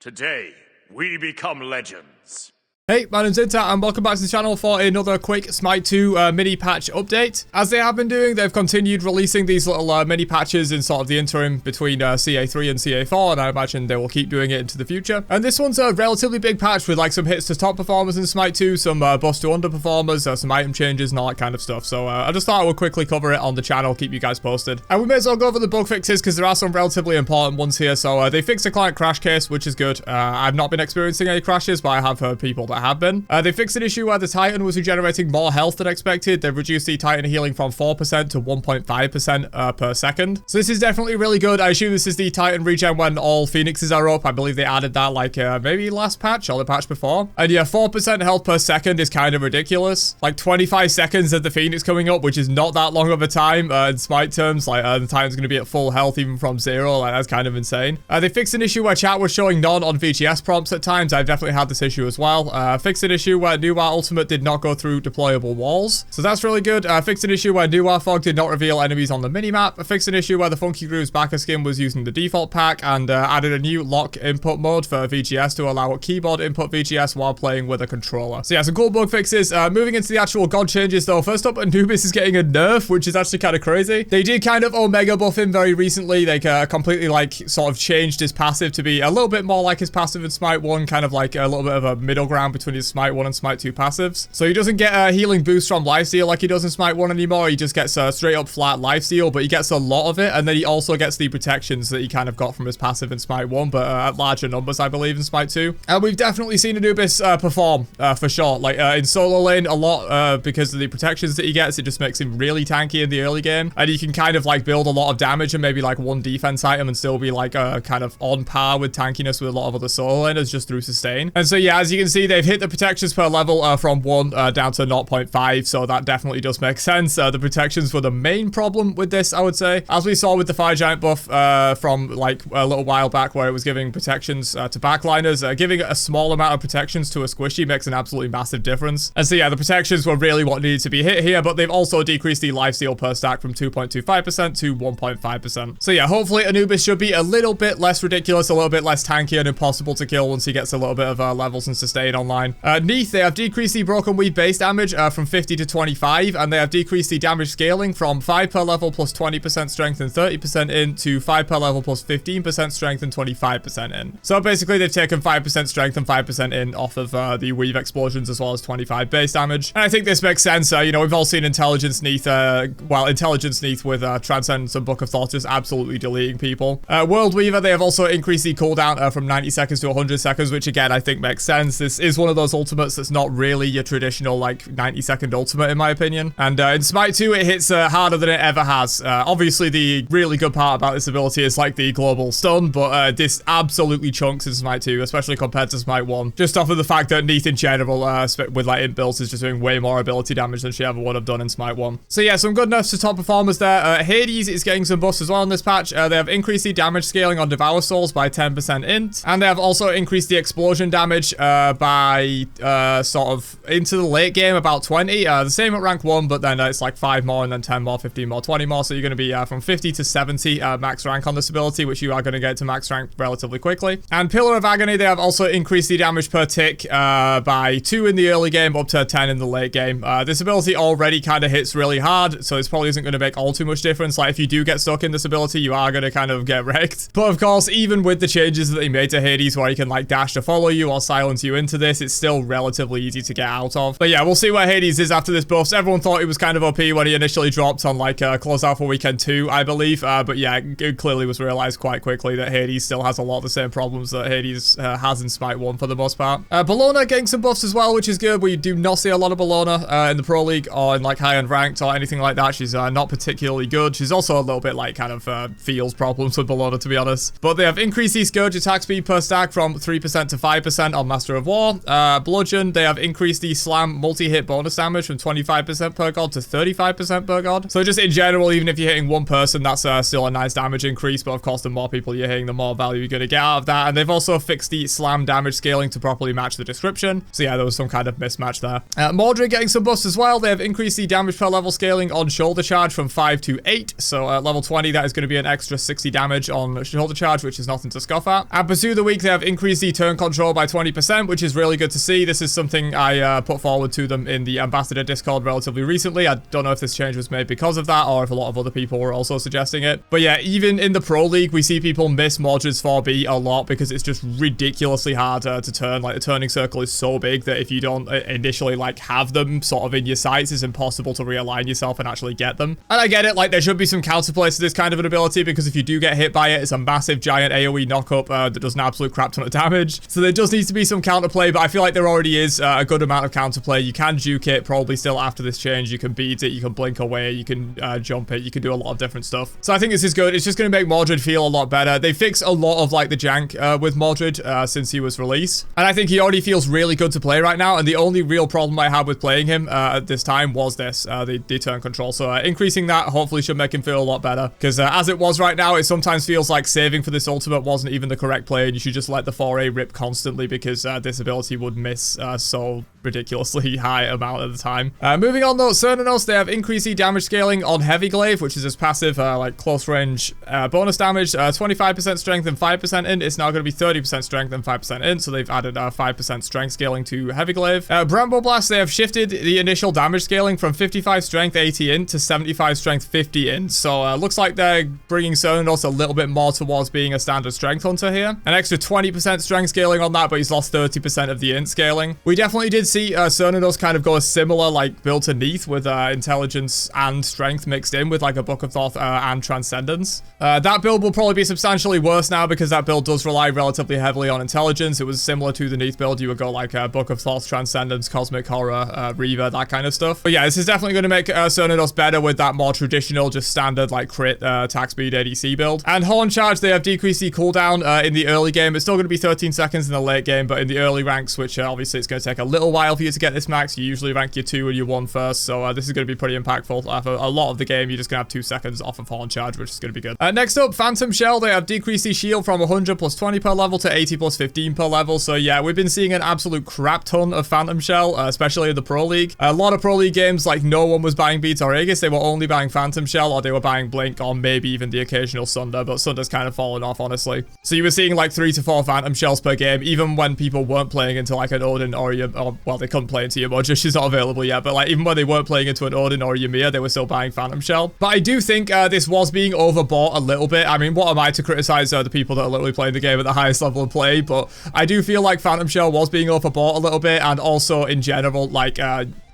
Today, we become legends. Hey, my name's Neith, and welcome back to the channel for another quick Smite 2 mini patch update. As they have been doing, they've continued releasing these little mini patches in sort of the interim between CA3 and CA4, and I imagine they will keep doing it into the future. And this one's a relatively big patch with like some hits to top performers in Smite 2, some buffs to underperformers, some item changes and all that kind of stuff. So I just thought I would quickly cover it on the channel, keep you guys posted. And we may as well go over the bug fixes because there are some relatively important ones here. So they fixed the client crash case, which is good. I've not been experiencing any crashes, but I have heard people that have been. They fixed an issue where the Titan was regenerating more health than expected. They've reduced the Titan healing from 4% to 1.5% per second. So this is definitely really good. I assume this is the Titan regen when all Phoenixes are up. I believe they added that like maybe last patch or the patch before. And yeah, 4% health per second is kind of ridiculous. Like 25 seconds of the Phoenix coming up, which is not that long of a time in Smite terms. Like the Titan's going to be at full health even from 0. Like that's kind of insane. They fixed an issue where chat was showing none on VGS prompts at times. I've definitely had this issue as well. Fixed an issue where Nuwa Ultimate did not go through deployable walls. So that's really good. Fixed an issue where Nuwa Fog did not reveal enemies on the minimap. Fixed an issue where the Funky Groove's backer skin was using the default pack, and added a new lock input mode for VGS to allow keyboard input VGS while playing with a controller. So yeah, some cool bug fixes. Moving into the actual god changes though. First up, ANUBIS is getting a nerf, which is actually kind of crazy. They did kind of Omega buff him very recently. They completely like sort of changed his passive to be a little bit more like his passive in Smite 1, kind of like a little bit of a middle ground between his Smite 1 and Smite 2 passives. So he doesn't get a healing boost from lifesteal like he does in Smite 1 anymore. He just gets a straight up flat lifesteal, but he gets a lot of it, and then he also gets the protections that he kind of got from his passive in Smite 1, but at larger numbers, I believe, in Smite 2. And we've definitely seen ANUBIS perform for sure. Like in solo lane a lot because of the protections that he gets. It just makes him really tanky in the early game, and he can kind of like build a lot of damage and maybe like one defense item and still be like kind of on par with tankiness with a lot of other solo laners just through sustain. And so yeah, as you can see, they've hit the protections per level from 1 down to 0.5, so that definitely does make sense. The protections were the main problem with this, I would say. As we saw with the Fire Giant buff from like a little while back where it was giving protections to backliners, giving a small amount of protections to a squishy makes an absolutely massive difference. And so yeah, the protections were really what needed to be hit here, but they've also decreased the lifesteal per stack from 2.25% to 1.5%. So yeah, hopefully ANUBIS should be a little bit less ridiculous, a little bit less tanky and impossible to kill once he gets a little bit of levels and sustain online. Neith, they have decreased the Broken Weed base damage from 50 to 25, and they have decreased the damage scaling from 5 per level plus 20% strength and 30% in to 5 per level plus 15% strength and 25% in. So basically they've taken 5% strength and 5% in off of the weave explosions as well as 25 base damage. And I think this makes sense. You know, we've all seen Intelligence Neith, Intelligence Neith with Transcendence and Book of Thought just absolutely deleting people. World Weaver, they have also increased the cooldown from 90 seconds to 100 seconds, which again I think makes sense. This is one of those ultimates that's not really your traditional like 90-second ultimate in my opinion. And in Smite 2 it hits harder than it ever has. Obviously the really good part about this ability is like the global stun, but this absolutely chunks in Smite 2, especially compared to Smite 1. Just off of the fact that Neith in general with like imp builds is just doing way more ability damage than she ever would have done in Smite 1. So yeah, some good nerfs to top performers there. Hades is getting some buffs as well in this patch. They have increased the damage scaling on Devour Souls by 10% int, and they have also increased the explosion damage by sort of into the late game about 20. The same at rank 1, but then it's like 5 more and then 10 more, 15 more, 20 more. So you're going to be from 50 to 70 max rank on this ability, which you are going to get to max rank relatively quickly. And Pillar of Agony, they have also increased the damage per tick by 2 in the early game up to 10 in the late game. This ability already kind of hits really hard, so this probably isn't going to make all too much difference. Like if you do get stuck in this ability, you are going to kind of get wrecked. But of course, even with the changes that they made to Hades where he can like dash to follow you or silence you into this, it's still relatively easy to get out of. But yeah, we'll see where Hades is after this buff. Everyone thought he was kind of OP when he initially dropped on like Close Alpha Weekend 2, I believe. But yeah, it clearly was realized quite quickly that Hades still has a lot of the same problems that Hades has in Smite 1 for the most part. Bellona getting some buffs as well, which is good. We do not see a lot of Bellona in the Pro League or in like high-end ranked or anything like that. She's not particularly good. She's also a little bit like kind of feels problems with Bellona, to be honest. But they have increased the Scourge attack speed per stack from 3% to 5% on Master of War. Bludgeon, they have increased the slam multi-hit bonus damage from 25% per god to 35% per god. So just in general, even if you're hitting one person, that's still a nice damage increase. But of course, the more people you're hitting, the more value you're going to get out of that. And they've also fixed the slam damage scaling to properly match the description. So yeah, there was some kind of mismatch there. Mordred getting some buffs as well. They have increased the damage per level scaling on shoulder charge from 5 to 8. So at level 20, that is going to be an extra 60 damage on shoulder charge, which is nothing to scoff at. And Pursue the Weak, they have increased the turn control by 20%, which is really good to see. This is something I put forward to them in the Ambassador Discord relatively recently. I don't know if this change was made because of that or if a lot of other people were also suggesting it. But yeah, even in the Pro League, we see people miss Mordred's 4B a lot because it's just ridiculously hard to turn. Like, the turning circle is so big that if you don't initially, like, have them sort of in your sights, it's impossible to realign yourself and actually get them. And I get it, like, there should be some counterplays to this kind of an ability because if you do get hit by it, it's a massive giant AoE knockup that does an absolute crap ton of damage. So there does need to be some counterplay, but I feel like there already is a good amount of counterplay. You can juke it probably still after this change. You can beat it, you can blink away, you can jump it, you can do a lot of different stuff. So I think this is good. It's just going to make Mordred feel a lot better. They fixed a lot of like the jank with Mordred since he was released. And I think he already feels really good to play right now. And the only real problem I had with playing him at this time was this, the turn control. So increasing that hopefully should make him feel a lot better. Because as it was right now, it sometimes feels like saving for this ultimate wasn't even the correct play. And you should just let the 4A rip constantly because this ability would miss so ridiculously high amount at the time. Moving on though, Cernunnos, they have increased the damage scaling on Heavy Glaive, which is his passive like close range bonus damage, 25% strength and 5% int. It's now going to be 30% strength and 5% int, so they've added 5% strength scaling to Heavy Glaive. Bramble Blast, they have shifted the initial damage scaling from 55 strength 80 int to 75 strength 50 int, so looks like they're bringing Cernunnos a little bit more towards being a standard strength hunter here. An extra 20% strength scaling on that, but he's lost 30% of the int scaling. We definitely did see Cernunnos kind of go a similar like build to Neith with intelligence and strength mixed in with like a Book of Thoth and Transcendence. That build will probably be substantially worse now because that build does rely relatively heavily on intelligence. It was similar to the Neith build. You would go like Book of Thoth, Transcendence, Cosmic Horror, Reaver, that kind of stuff. But yeah, this is definitely going to make Cernunnos better with that more traditional, just standard like crit attack speed ADC build. And Horn Charge, they have decreased the cooldown in the early game. It's still going to be 13 seconds in the late game, but in the early ranks, which obviously it's going to take a little while for you to get this max. You usually rank your 2 and your 1 first, so this is going to be pretty impactful. For a lot of the game, you're just going to have 2 seconds off of Horn Charge, which is going to be good. Next up, Phantom Shell, they have decreased the shield from 100 plus 20 per level to 80 plus 15 per level. So yeah, we've been seeing an absolute crap ton of Phantom Shell, especially in the Pro League. A lot of Pro League games, like no one was buying Beats or Aegis. They were only buying Phantom Shell, or they were buying Blink, or maybe even the occasional Sunder, but Sunder's kind of fallen off, honestly. So you were seeing like 3 to 4 Phantom Shells per game, even when people weren't playing into like an Odin or well, they couldn't play into Yamudra, she's not available yet, but like even when they weren't playing into an Odin or Ymir, they were still buying Phantom Shell. But I do think this was being overbought a little bit. I mean, what am I to criticize the people that are literally playing the game at the highest level of play? But I do feel like Phantom Shell was being overbought a little bit, and also in general, like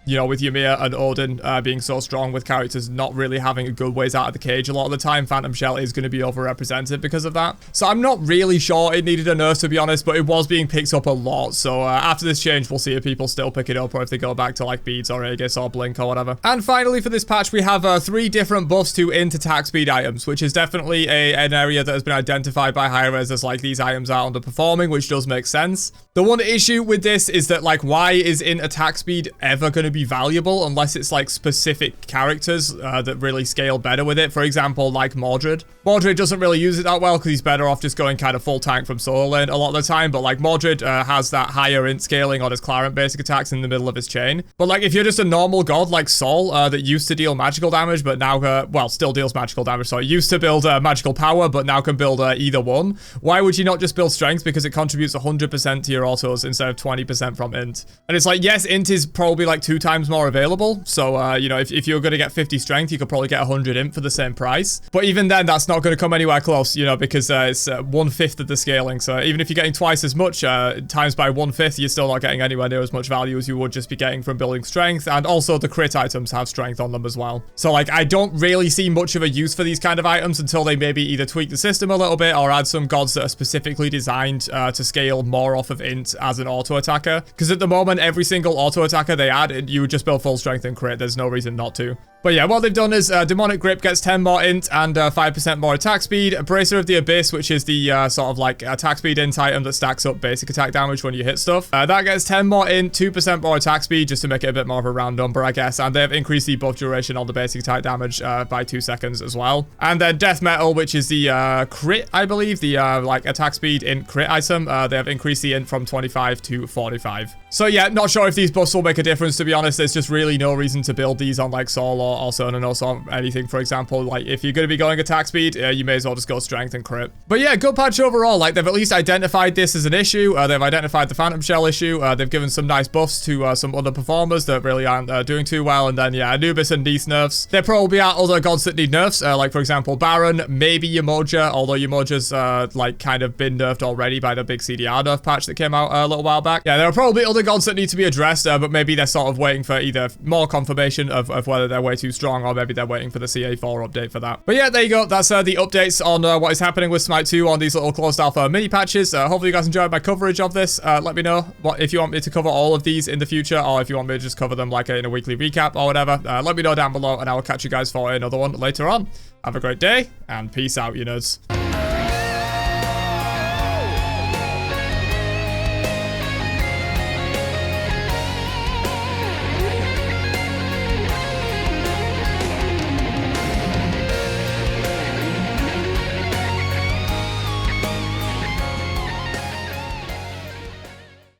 you know, with Ymir and Odin being so strong with characters not really having a good ways out of the cage a lot of the time, Phantom Shell is going to be overrepresented because of that. So I'm not really sure it needed a nerf, to be honest, but it was being picked up a lot. So after this change, we'll see if people still pick it up or if they go back to like Beads or Aegis or Blink or whatever. And finally for this patch, we have 3 different buffs to int attack speed items, which is definitely an area that has been identified by high-res as like these items are underperforming, which does make sense. The one issue with this is that like, why is int attack speed ever going to be valuable unless it's like specific characters that really scale better with it? For example, like Mordred. Mordred doesn't really use it that well because he's better off just going kind of full tank from solo lane a lot of the time, but like Mordred has that higher int scaling on his Clarent basic attacks in the middle of his chain. But like if you're just a normal god like Sol that used to deal magical damage but now well, still deals magical damage, so used to build magical power but now can build either one, why would you not just build strength because it contributes 100% to your autos instead of 20% from int? And it's like, yes, int is probably like 2 times more available, so you know, if you're going to get 50 strength, you could probably get 100 int for the same price, but even then that's not going to come anywhere close, you know, because it's 1/5 of the scaling. So even if you're getting twice as much times by 1/5, you're still not getting anywhere near as much value as you would just be getting from building strength. And also the crit items have strength on them as well, so like I don't really see much of a use for these kind of items until they maybe either tweak the system a little bit or add some gods that are specifically designed to scale more off of int as an auto attacker, because at the moment every single auto attacker they add, you would just build full strength and crit. There's no reason not to. But yeah, what they've done is Demonic Grip gets 10 more int and 5% more attack speed. Bracer of the Abyss, which is the sort of like attack speed int item that stacks up basic attack damage when you hit stuff. That gets 10 more int, 2% more attack speed, just to make it a bit more of a round number, I guess. And they've increased the buff duration on the basic attack damage by 2 seconds as well. And then Death Metal, which is the crit, I believe, the like attack speed int crit item. They have increased the int from 25 to 45. So yeah, not sure if these buffs will make a difference, to be honest. There's just really no reason to build these on like Soul or Cernunnos or anything, for example. Like, if you're going to be going attack speed, you may as well just go strength and crit. But yeah, good patch overall. Like, they've at least identified this as an issue. They've identified the Phantom Shell issue. They've given some nice buffs to some other performers that really aren't doing too well. And then, yeah, Anubis and Neith nerfs. There probably are other gods that need nerfs, like, for example, Baron, maybe Umoja, although Umoja's, like, kind of been nerfed already by the big CDR nerf patch that came out a little while back. Yeah, there are probably other gods that need to be addressed, but maybe they're sort of waiting for either more confirmation of whether they're way too strong, or maybe they're waiting for the CA4 update for that. But yeah, there you go. That's the updates on what is happening with Smite 2 on these little closed alpha mini patches. Hopefully you guys enjoyed my coverage of this. Let me know if you want me to cover all of these in the future, or if you want me to just cover them like in a weekly recap or whatever. Let me know down below, and I will catch you guys for another one later on. Have a great day, and peace out, you nerds.